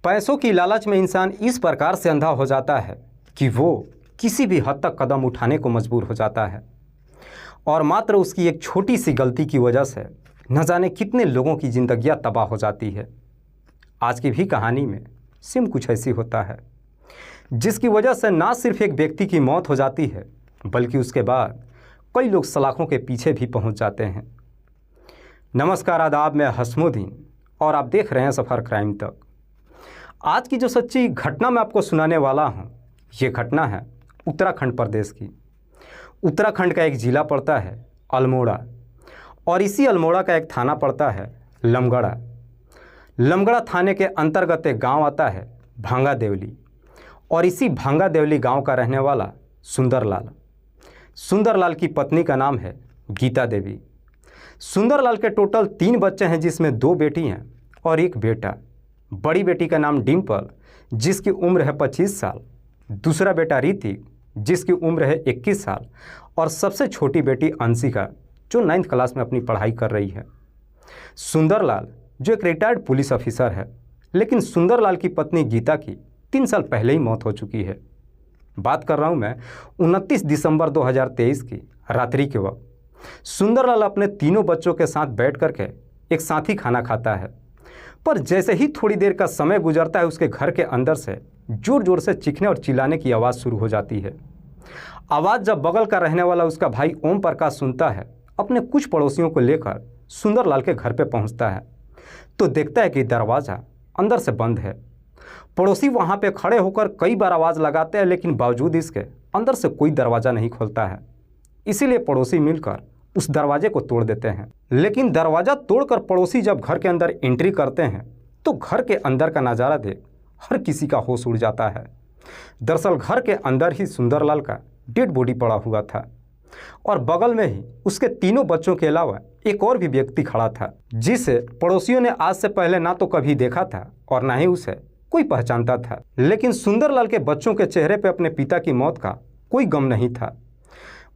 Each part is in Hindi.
पैसों की लालच में इंसान इस प्रकार से अंधा हो जाता है कि वो किसी भी हद तक कदम उठाने को मजबूर हो जाता है और मात्र उसकी एक छोटी सी गलती की वजह से न जाने कितने लोगों की ज़िंदगियां तबाह हो जाती है। आज की भी कहानी में सेम कुछ ऐसी होता है, जिसकी वजह से ना सिर्फ एक व्यक्ति की मौत हो जाती है बल्कि उसके बाद कई लोग सलाखों के पीछे भी पहुंच जाते हैं। नमस्कार, आदाब, मैं हसमुद्दीन और आप देख रहे हैं सफ़र क्राइम तक। आज की जो सच्ची घटना मैं आपको सुनाने वाला हूं, ये घटना है उत्तराखंड प्रदेश की। उत्तराखंड का एक ज़िला पड़ता है अल्मोड़ा और इसी अल्मोड़ा का एक थाना पड़ता है लमगड़ा। लमगड़ा थाने के अंतर्गत एक गांव आता है भांगा देवली और इसी भांगा देवली गांव का रहने वाला सुंदरलाल। सुंदरलाल की पत्नी का नाम है गीता देवी। सुंदरलाल के टोटल 3 बच्चे हैं, जिसमें 2 बेटी हैं और 1 बेटा। बड़ी बेटी का नाम डिम्पल, जिसकी उम्र है 25 साल। दूसरा बेटा ऋतिक, जिसकी उम्र है 21 साल और सबसे छोटी बेटी अंशिका, जो 9th क्लास में अपनी पढ़ाई कर रही है। सुंदरलाल जो एक रिटायर्ड पुलिस ऑफिसर है, लेकिन सुंदरलाल की पत्नी गीता की 3 साल पहले ही मौत हो चुकी है। बात कर रहा हूँ मैं 29 दिसंबर 2023 की रात्रि के वक्त। सुंदरलाल अपने तीनों बच्चों के साथ बैठ करके एक साथ ही खाना खाता है, पर जैसे ही थोड़ी देर का समय गुजरता है, उसके घर के अंदर से जोर जोर से चीखने और चिल्लाने की आवाज़ शुरू हो जाती है। आवाज़ जब बगल का रहने वाला उसका भाई ओम प्रकाश सुनता है, अपने कुछ पड़ोसियों को लेकर सुंदरलाल के घर पे पहुंचता है तो देखता है कि दरवाज़ा अंदर से बंद है। पड़ोसी वहां पे खड़े होकर कई बार आवाज़ लगाते हैं, लेकिन बावजूद इसके अंदर से कोई दरवाज़ा नहीं खुलता है। इसीलिए पड़ोसी मिलकर उस दरवाजे को तोड़ देते हैं। लेकिन दरवाज़ा तोड़कर पड़ोसी जब घर के अंदर एंट्री करते हैं तो घर के अंदर का नज़ारा देख हर किसी का होश उड़ जाता है। दरअसल घर के अंदर ही सुंदरलाल का डेड बॉडी पड़ा हुआ था और बगल में ही उसके तीनों बच्चों के अलावा एक और भी व्यक्ति खड़ा था, जिसे पड़ोसियों ने आज से पहले ना तो कभी देखा था और ना ही उसे कोई पहचानता था। लेकिन सुंदरलाल के बच्चों के चेहरे पर अपने पिता की मौत का कोई गम नहीं था।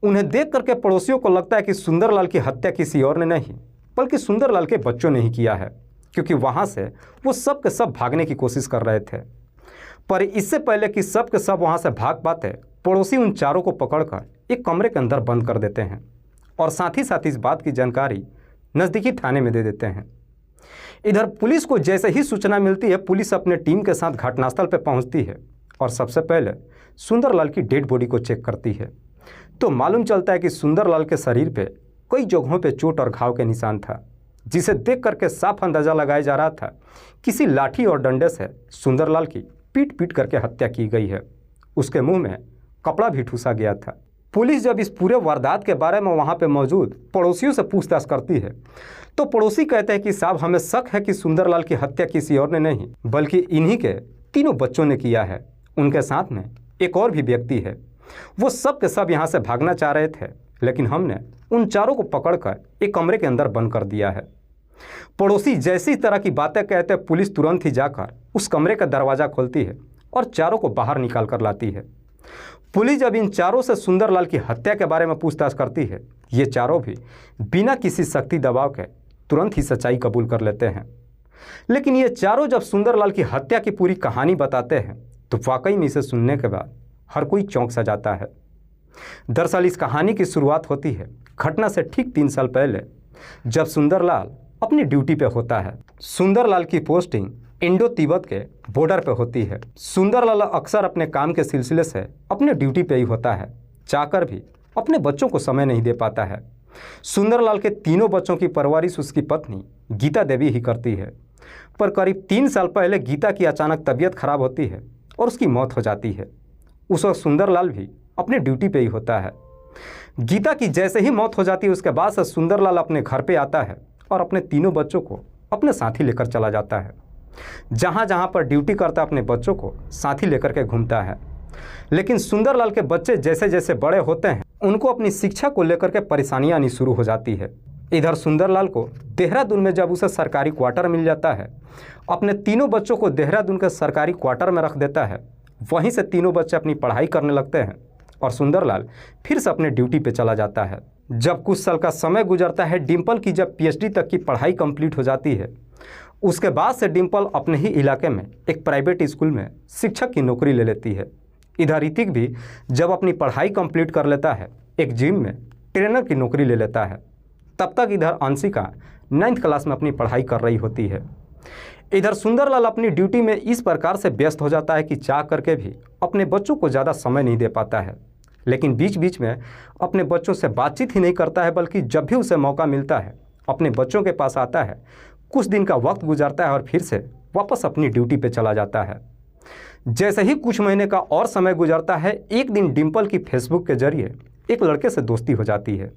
उन्हें देख करके पड़ोसियों को लगता है कि सुंदरलाल की हत्या किसी और ने नहीं बल्कि सुंदरलाल के बच्चों ने ही किया है, क्योंकि वहाँ से वो सब के सब भागने की कोशिश कर रहे थे। पर इससे पहले कि सब के सब वहाँ से भाग पाते, पड़ोसी उन चारों को पकड़कर एक कमरे के अंदर बंद कर देते हैं और साथ ही इस बात की जानकारी नज़दीकी थाने में दे देते हैं। इधर पुलिस को जैसे ही सूचना मिलती है, पुलिस अपने टीम के साथ घटनास्थल पर पहुंचती है और सबसे पहले सुंदरलाल की डेड बॉडी को चेक करती है तो मालूम चलता है कि सुंदरलाल के शरीर पे कई जगहों पे चोट और घाव के निशान था, जिसे देख करके साफ अंदाजा लगाया जा रहा था किसी लाठी और डंडे से सुंदरलाल की पीट करके हत्या की गई है। उसके मुंह में कपड़ा भी ठूसा गया था। पुलिस जब इस पूरे वारदात के बारे में वहाँ पे मौजूद पड़ोसियों से पूछताछ करती है तो पड़ोसी कहते हैं कि साहब, हमें शक है कि सुंदरलाल की हत्या किसी और ने नहीं बल्कि इन्हीं के तीनों बच्चों ने किया है। उनके साथ में एक और भी व्यक्ति है। वो सब के सब यहाँ से भागना चाह रहे थे, लेकिन हमने उन चारों को पकड़कर एक कमरे के अंदर बंद कर दिया है। पड़ोसी जैसी इस तरह की बातें कहते, पुलिस तुरंत ही जाकर उस कमरे का दरवाज़ा खोलती है और चारों को बाहर निकाल कर लाती है। पुलिस जब इन चारों से सुंदरलाल की हत्या के बारे में पूछताछ करती है, ये चारों भी बिना किसी सख्ती दबाव के तुरंत ही सच्चाई कबूल कर लेते हैं। लेकिन ये चारों जब सुंदरलाल की हत्या की पूरी कहानी बताते हैं तो वाकई में इसे सुनने के बाद हर कोई चौंक सा जाता है। दरअसल इस कहानी की शुरुआत होती है घटना से ठीक 3 साल पहले, जब सुंदरलाल अपनी ड्यूटी पे होता है। सुंदरलाल की पोस्टिंग इंडो तिब्बत के बॉर्डर पे होती है। सुंदरलाल अक्सर अपने काम के सिलसिले से अपने ड्यूटी पे ही होता है, चाहकर भी अपने बच्चों को समय नहीं दे पाता है। सुंदरलाल के तीनों बच्चों की परवरिश उसकी पत्नी गीता देवी ही करती है, पर करीब 3 साल पहले गीता की अचानक तबीयत खराब होती है और उसकी मौत हो जाती है। उस वक्त सुंदरलाल भी अपने ड्यूटी पे ही होता है। गीता की जैसे ही मौत हो जाती है, उसके बाद से सुंदरलाल अपने घर पे आता है और अपने तीनों बच्चों को अपने साथ ही लेकर चला जाता है। जहाँ जहाँ पर ड्यूटी करता अपने बच्चों को साथ ही लेकर के घूमता है। लेकिन सुंदरलाल के बच्चे जैसे जैसे बड़े होते हैं, उनको अपनी शिक्षा को लेकर के परेशानियाँ आनी शुरू हो जाती है। इधर सुंदरलाल को देहरादून में जब उसे सरकारी क्वार्टर मिल जाता है, अपने तीनों बच्चों को देहरादून के सरकारी क्वार्टर में रख देता है। वहीं से तीनों बच्चे अपनी पढ़ाई करने लगते हैं और सुंदरलाल फिर से अपने ड्यूटी पे चला जाता है। जब कुछ साल का समय गुजरता है, डिम्पल की जब पीएचडी तक की पढ़ाई कंप्लीट हो जाती है, उसके बाद से डिम्पल अपने ही इलाके में एक प्राइवेट स्कूल में शिक्षक की नौकरी ले लेती है। इधर ऋतिक भी जब अपनी पढ़ाई कंप्लीट कर लेता है, एक जिम में ट्रेनर की नौकरी ले लेता है। तब तक इधर अंशिका 9th क्लास में अपनी पढ़ाई कर रही होती है। इधर सुंदरलाल अपनी ड्यूटी में इस प्रकार से व्यस्त हो जाता है कि चाह करके भी अपने बच्चों को ज़्यादा समय नहीं दे पाता है। लेकिन बीच बीच में अपने बच्चों से बातचीत ही नहीं करता है, बल्कि जब भी उसे मौका मिलता है अपने बच्चों के पास आता है, कुछ दिन का वक्त गुजारता है और फिर से वापस अपनी ड्यूटी पे चला जाता है। जैसे ही कुछ महीने का और समय गुजरता है, एक दिन डिम्पल की फेसबुक के जरिए एक लड़के से दोस्ती हो जाती है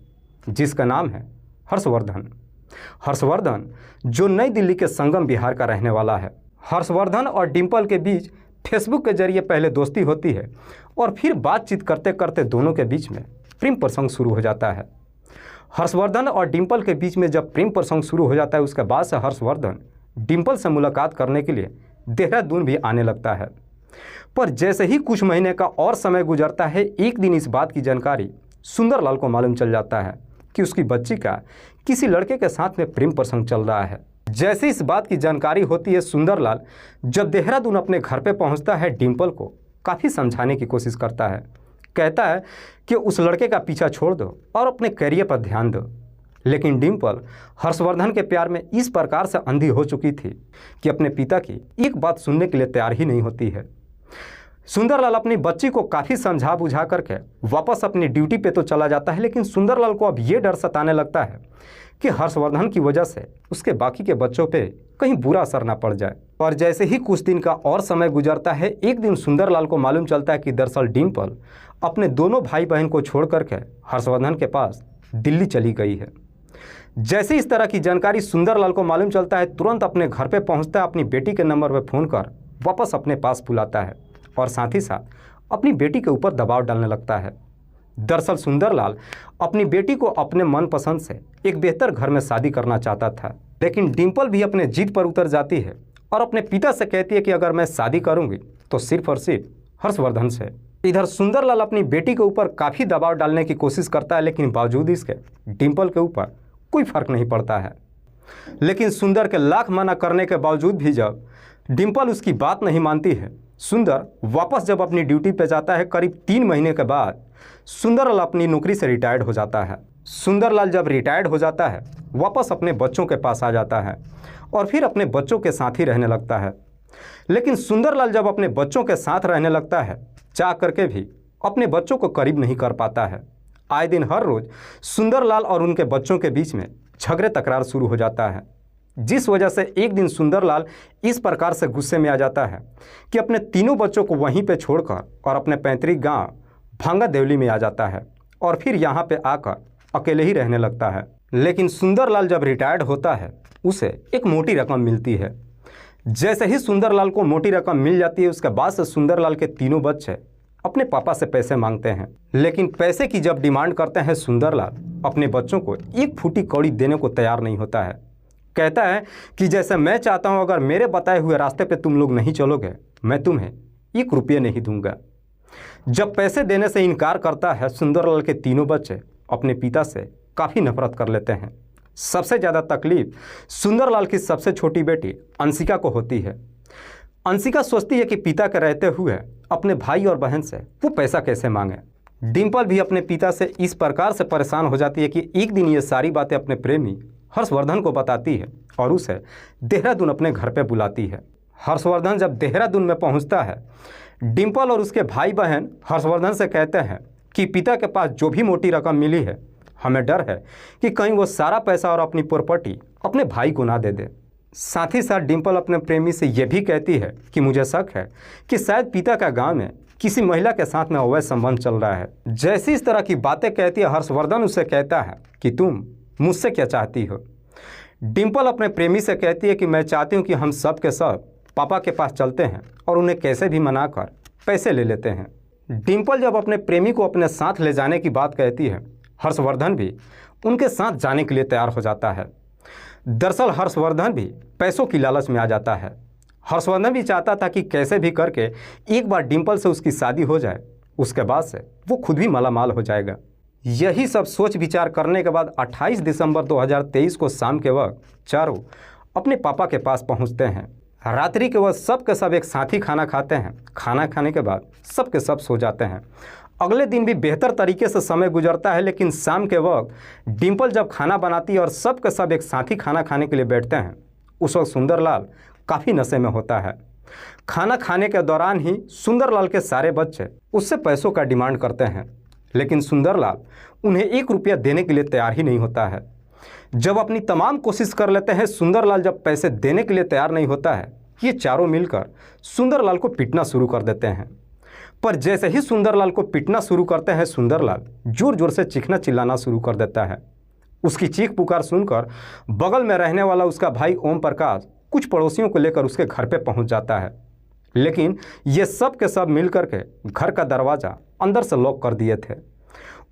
जिसका नाम है हर्षवर्धन। हर्षवर्धन जो नई दिल्ली के संगम बिहार का रहने वाला है। हर्षवर्धन और डिम्पल के बीच फेसबुक के जरिए पहले दोस्ती होती है और फिर बातचीत करते करते दोनों के बीच में प्रेम प्रसंग शुरू हो जाता है। हर्षवर्धन और डिम्पल के बीच में जब प्रेम प्रसंग शुरू हो जाता है, उसके बाद से हर्षवर्धन डिम्पल से मुलाकात करने के लिए देहरादून भी आने लगता है। पर जैसे ही कुछ महीने का और समय गुजरता है, एक दिन इस बात की जानकारी सुंदरलाल को मालूम चल जाता है कि उसकी बच्ची का किसी लड़के के साथ में प्रेम प्रसंग चल रहा है। जैसे इस बात की जानकारी होती है, सुंदरलाल जब देहरादून अपने घर पे पहुंचता है, डिम्पल को काफ़ी समझाने की कोशिश करता है। कहता है कि उस लड़के का पीछा छोड़ दो और अपने करियर पर ध्यान दो। लेकिन डिम्पल हर्षवर्धन के प्यार में इस प्रकार से अंधी हो चुकी थी कि अपने पिता की एक बात सुनने के लिए तैयार ही नहीं होती है। सुंदरलाल अपनी बच्ची को काफ़ी समझा बुझा करके वापस अपनी ड्यूटी पे तो चला जाता है, लेकिन सुंदरलाल को अब ये डर सताने लगता है कि हर्षवर्धन की वजह से उसके बाकी के बच्चों पे कहीं बुरा असर ना पड़ जाए। और जैसे ही कुछ दिन का और समय गुजरता है, एक दिन सुंदरलाल को मालूम चलता है कि दरअसल डिम्पल अपने दोनों भाई बहन को छोड़ करके हर्षवर्धन के पास दिल्ली चली गई है। जैसे इस तरह की जानकारी सुंदरलाल को मालूम चलता है, तुरंत अपने घर पे पहुंचता है, अपनी बेटी के नंबर पर फ़ोन कर वापस अपने पास बुलाता है और साथ ही साथ अपनी बेटी के ऊपर दबाव डालने लगता है। दरअसल सुंदरलाल अपनी बेटी को अपने मनपसंद से एक बेहतर घर में शादी करना चाहता था, लेकिन डिम्पल भी अपने जिद पर उतर जाती है और अपने पिता से कहती है कि अगर मैं शादी करूंगी तो सिर्फ और सिर्फ हर्षवर्धन से। इधर सुंदरलाल अपनी बेटी के ऊपर काफ़ी दबाव डालने की कोशिश करता है, लेकिन बावजूद इसके डिम्पल के ऊपर कोई फर्क नहीं पड़ता है। लेकिन सुंदर के लाख मना करने के बावजूद भी जब डिम्पल उसकी बात नहीं मानती है, सुंदर वापस जब अपनी ड्यूटी पे जाता है, करीब 3 महीने के बाद सुंदरलाल अपनी नौकरी से रिटायर्ड हो जाता है। सुंदरलाल जब रिटायर्ड हो जाता है, वापस अपने बच्चों के पास आ जाता है और फिर अपने बच्चों के साथ ही रहने लगता है। लेकिन सुंदरलाल जब अपने बच्चों के साथ रहने लगता है, चाह करके भी अपने बच्चों को करीब नहीं कर पाता है। आए दिन हर रोज़ सुंदरलाल और उनके बच्चों के बीच में झगड़े तकरार शुरू हो जाता है, जिस वजह से एक दिन सुंदरलाल इस प्रकार से गुस्से में आ जाता है कि अपने तीनों बच्चों को वहीं पे छोड़कर और अपने पैतृक गांव भांगा देवली में आ जाता है और फिर यहाँ पे आकर अकेले ही रहने लगता है। लेकिन सुंदरलाल जब रिटायर्ड होता है, उसे एक मोटी रकम मिलती है। जैसे ही सुंदरलाल को मोटी रकम मिल जाती है, उसके बाद से सुंदरलाल के तीनों बच्चे अपने पापा से पैसे मांगते हैं। लेकिन पैसे की जब डिमांड करते हैं, सुंदरलाल अपने बच्चों को एक फूटी कौड़ी देने को तैयार नहीं होता है। कहता है कि जैसे मैं चाहता हूं, अगर मेरे बताए हुए रास्ते पे तुम लोग नहीं चलोगे, मैं तुम्हें 1 रुपये नहीं दूंगा। जब पैसे देने से इनकार करता है, सुंदरलाल के तीनों बच्चे अपने पिता से काफ़ी नफरत कर लेते हैं। सबसे ज़्यादा तकलीफ सुंदरलाल की सबसे छोटी बेटी अंशिका को होती है। अंशिका सोचती है कि पिता के रहते हुए अपने भाई और बहन से वो पैसा कैसे मांगे। डिम्पल भी अपने पिता से इस प्रकार से परेशान हो जाती है कि एक दिन ये सारी बातें अपने प्रेमी हर्षवर्धन को बताती है और उसे देहरादून अपने घर पे बुलाती है। हर्षवर्धन जब देहरादून में पहुंचता है, डिम्पल और उसके भाई बहन हर्षवर्धन से कहते हैं कि पिता के पास जो भी मोटी रकम मिली है, हमें डर है कि कहीं वो सारा पैसा और अपनी प्रॉपर्टी अपने भाई को ना दे दे। साथ ही साथ डिम्पल अपने प्रेमी से यह भी कहती है कि मुझे शक है कि शायद पिता का गांव में किसी महिला के साथ में अवैध संबंध चल रहा है। जैसी इस तरह की बातें कहती है, हर्षवर्धन उससे कहता है कि तुम मुझसे क्या चाहती हो। डिम्पल अपने प्रेमी से कहती है कि मैं चाहती हूँ कि हम सब के सब पापा के पास चलते हैं और उन्हें कैसे भी मनाकर पैसे ले लेते हैं। डिम्पल जब अपने प्रेमी को अपने साथ ले जाने की बात कहती है, हर्षवर्धन भी उनके साथ जाने के लिए तैयार हो जाता है। दरअसल हर्षवर्धन भी पैसों की लालच में आ जाता है। हर्षवर्धन भी चाहता था कि कैसे भी करके एक बार डिम्पल से उसकी शादी हो जाए, उसके बाद से वो खुद भी मालामाल हो जाएगा। यही सब सोच विचार करने के बाद 28 दिसंबर 2023 को शाम के वक्त चारों अपने पापा के पास पहुंचते हैं। रात्रि के वक्त सब के सब एक साथ ही खाना खाते हैं। खाना खाने के बाद सब के सब सो जाते हैं। अगले दिन भी बेहतर तरीके से समय गुजरता है, लेकिन शाम के वक्त डिम्पल जब खाना बनाती है और सब के सब एक साथ ही खाना खाने के लिए बैठते हैं, उस वक्त सुंदरलाल काफ़ी नशे में होता है। खाना खाने के दौरान ही सुंदरलाल के सारे बच्चे उससे पैसों का डिमांड करते हैं, लेकिन सुंदरलाल उन्हें 1 रुपया देने के लिए तैयार ही नहीं होता है। जब अपनी तमाम कोशिश कर लेते हैं, सुंदरलाल जब पैसे देने के लिए तैयार नहीं होता है, ये चारों मिलकर सुंदरलाल को पीटना शुरू कर देते हैं। पर जैसे ही सुंदरलाल को पीटना शुरू करते हैं, सुंदरलाल जोर जोर से चीखना चिल्लाना शुरू कर देता है। उसकी चीख पुकार सुनकर बगल में रहने वाला उसका भाई ओम प्रकाश कुछ पड़ोसियों को लेकर उसके घर पे पहुंच जाता है, लेकिन ये सब के सब मिलकर के घर का दरवाज़ा अंदर से लॉक कर दिए थे।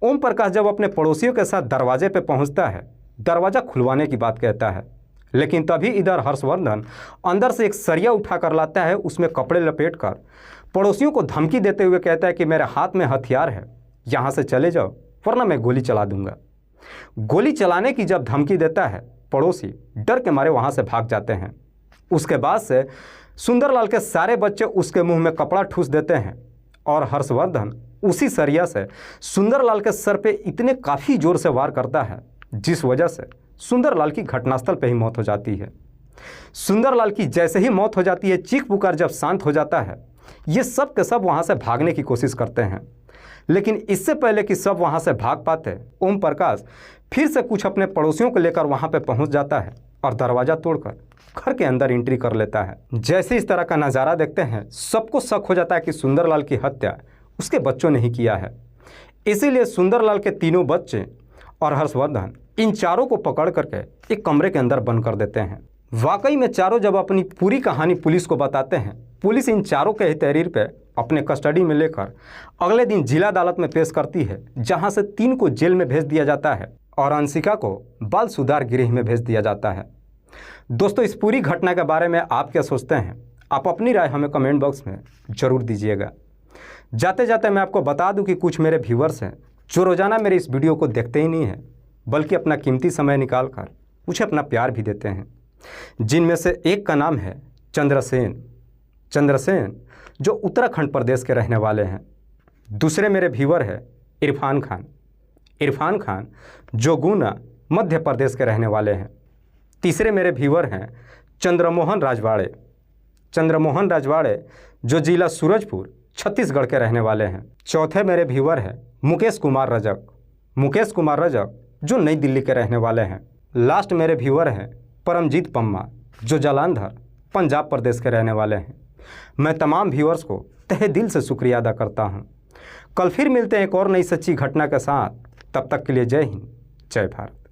ओम प्रकाश जब अपने पड़ोसियों के साथ दरवाजे पे पहुंचता है, दरवाज़ा खुलवाने की बात कहता है, लेकिन तभी इधर हर्षवर्धन अंदर से एक सरिया उठा कर लाता है। उसमें कपड़े लपेट कर पड़ोसियों को धमकी देते हुए कहता है कि मेरे हाथ में हथियार है, यहाँ से चले जाओ वरना मैं गोली चला दूंगा। गोली चलाने की जब धमकी देता है, पड़ोसी डर के मारे वहाँ से भाग जाते हैं। उसके बाद से सुंदरलाल के सारे बच्चे उसके मुंह में कपड़ा ठूस देते हैं और हर्षवर्धन उसी सरिया से सुंदरलाल के सर पे इतने काफ़ी जोर से वार करता है, जिस वजह से सुंदरलाल की घटनास्थल पे ही मौत हो जाती है। सुंदरलाल की जैसे ही मौत हो जाती है, चीख पुकार जब शांत हो जाता है, ये सब के सब वहाँ से भागने की कोशिश करते हैं, लेकिन इससे पहले कि सब वहाँ से भाग पाते, ओम प्रकाश फिर से कुछ अपने पड़ोसियों को लेकर वहाँ पे पहुँच जाता है और दरवाज़ा तोड़कर घर के अंदर एंट्री कर लेता है। जैसे इस तरह का नज़ारा देखते हैं, सबको शक हो जाता है कि सुंदरलाल की हत्या उसके बच्चों ने ही किया है। इसीलिए सुंदरलाल के तीनों बच्चे और हर्षवर्धन इन चारों को पकड़ करके एक कमरे के अंदर बंद कर देते हैं। वाकई में चारों जब अपनी पूरी कहानी पुलिस को बताते हैं, पुलिस इन चारों के ही तहरीर पे अपने कस्टडी में लेकर अगले दिन जिला अदालत में पेश करती है, जहां से 3 को जेल में भेज दिया जाता है और अंशिका को बाल सुधार गृह में भेज दिया जाता है। दोस्तों, इस पूरी घटना के बारे में आप क्या सोचते हैं? आप अपनी राय हमें कमेंट बॉक्स में ज़रूर दीजिएगा। जाते जाते मैं आपको बता दूं कि कुछ मेरे व्यूवर्स हैं जो रोज़ाना मेरे इस वीडियो को देखते ही नहीं हैं, बल्कि अपना कीमती समय निकाल कर मुझे अपना प्यार भी देते हैं, जिनमें से एक का नाम है चंद्रसेन जो उत्तराखंड प्रदेश के रहने वाले हैं। दूसरे मेरे व्यूवर है इरफान खान जो गुना मध्य प्रदेश के रहने वाले हैं। तीसरे मेरे व्यूवर हैं चंद्रमोहन राजवाड़े जो जिला सूरजपुर छत्तीसगढ़ के रहने वाले हैं। चौथे मेरे व्यूवर हैं मुकेश कुमार रजक जो नई दिल्ली के रहने वाले हैं। लास्ट मेरे व्यूवर हैं परमजीत पम्मा जो जालंधर पंजाब प्रदेश के रहने वाले हैं। मैं तमाम व्यूअर्स को तहे दिल से शुक्रिया अदा करता हूं। कल फिर मिलते हैं एक और नई सच्ची घटना के साथ। तब तक के लिए जय हिंद, जय भारत।